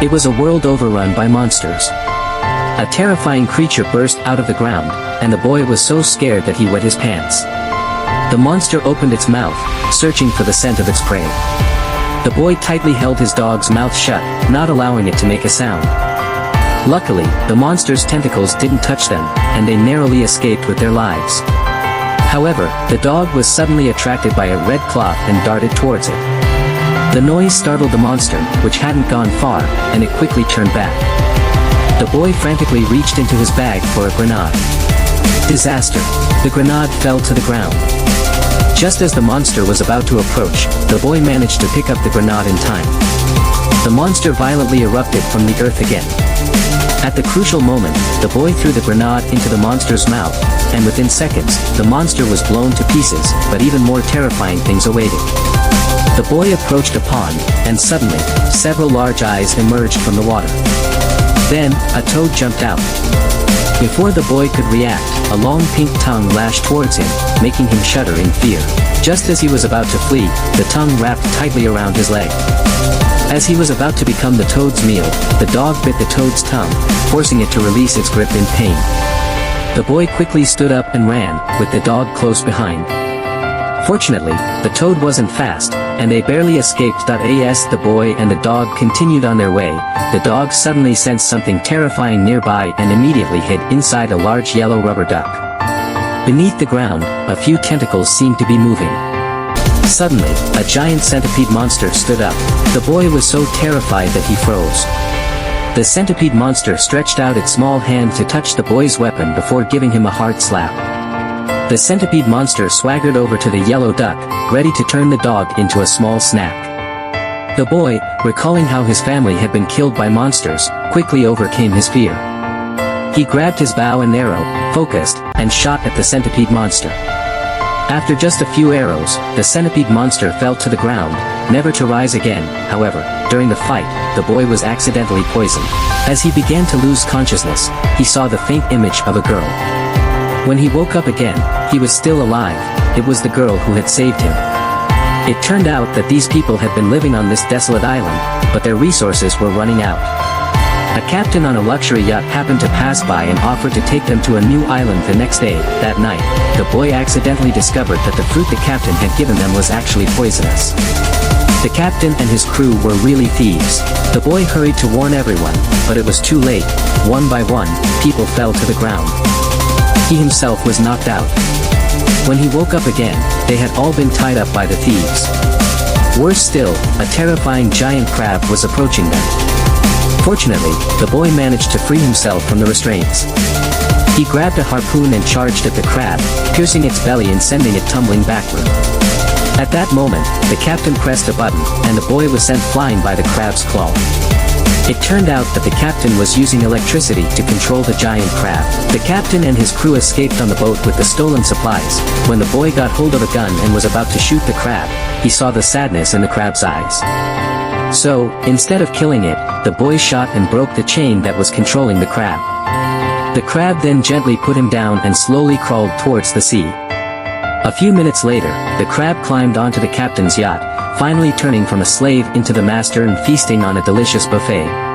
It was a world overrun by monsters. A terrifying creature burst out of the ground, and the boy was so scared that he wet his pants. The monster opened its mouth, searching for the scent of its prey. The boy tightly held his dog's mouth shut, not allowing it to make a sound. Luckily, the monster's tentacles didn't touch them, and they narrowly escaped with their lives. However, the dog was suddenly attracted by a red cloth and darted towards it. The noise startled the monster, which hadn't gone far, and it quickly turned back. The boy frantically reached into his bag for a grenade. Disaster! The grenade fell to the ground. Just as the monster was about to approach, the boy managed to pick up the grenade in time. The monster violently erupted from the earth again. At the crucial moment, the boy threw the grenade into the monster's mouth, and within seconds, the monster was blown to pieces, but even more terrifying things awaited. The boy approached a pond, and suddenly, several large eyes emerged from the water. Then, a toad jumped out. Before the boy could react, a long pink tongue lashed towards him, making him shudder in fear. Just as he was about to flee, the tongue wrapped tightly around his leg. As he was about to become the toad's meal, the dog bit the toad's tongue, forcing it to release its grip in pain. The boy quickly stood up and ran, with the dog close behind. Fortunately, the toad wasn't fast, and they barely escaped. As the boy and the dog continued on their way, the dog suddenly sensed something terrifying nearby and immediately hid inside a large yellow rubber duck. Beneath the ground, a few tentacles seemed to be moving. Suddenly, a giant centipede monster stood up. The boy was so terrified that he froze. The centipede monster stretched out its small hand to touch the boy's weapon before giving him a hard slap. The centipede monster swaggered over to the yellow duck, ready to turn the dog into a small snack. The boy, recalling how his family had been killed by monsters, quickly overcame his fear. He grabbed his bow and arrow, focused, and shot at the centipede monster. After just a few arrows, the centipede monster fell to the ground, never to rise again. However, during the fight, the boy was accidentally poisoned. As he began to lose consciousness, he saw the faint image of a girl. When he woke up again, he was still alive. It was the girl who had saved him. It turned out that these people had been living on this desolate island, but their resources were running out. A captain on a luxury yacht happened to pass by and offered to take them to a new island the next day. That night, the boy accidentally discovered that the fruit the captain had given them was actually poisonous. The captain and his crew were really thieves. The boy hurried to warn everyone, but it was too late. One by one, people fell to the ground. He himself was knocked out. When he woke up again, they had all been tied up by the thieves. Worse still, a terrifying giant crab was approaching them. Fortunately, the boy managed to free himself from the restraints. He grabbed a harpoon and charged at the crab, piercing its belly and sending it tumbling backward. At that moment, the captain pressed a button, and the boy was sent flying by the crab's claw. It turned out that the captain was using electricity to control the giant crab. The captain and his crew escaped on the boat with the stolen supplies. When the boy got hold of a gun and was about to shoot the crab, he saw the sadness in the crab's eyes. So, instead of killing it, the boy shot and broke the chain that was controlling the crab. The crab then gently put him down and slowly crawled towards the sea. A few minutes later, the crab climbed onto the captain's yacht, finally turning from a slave into the master and feasting on a delicious buffet.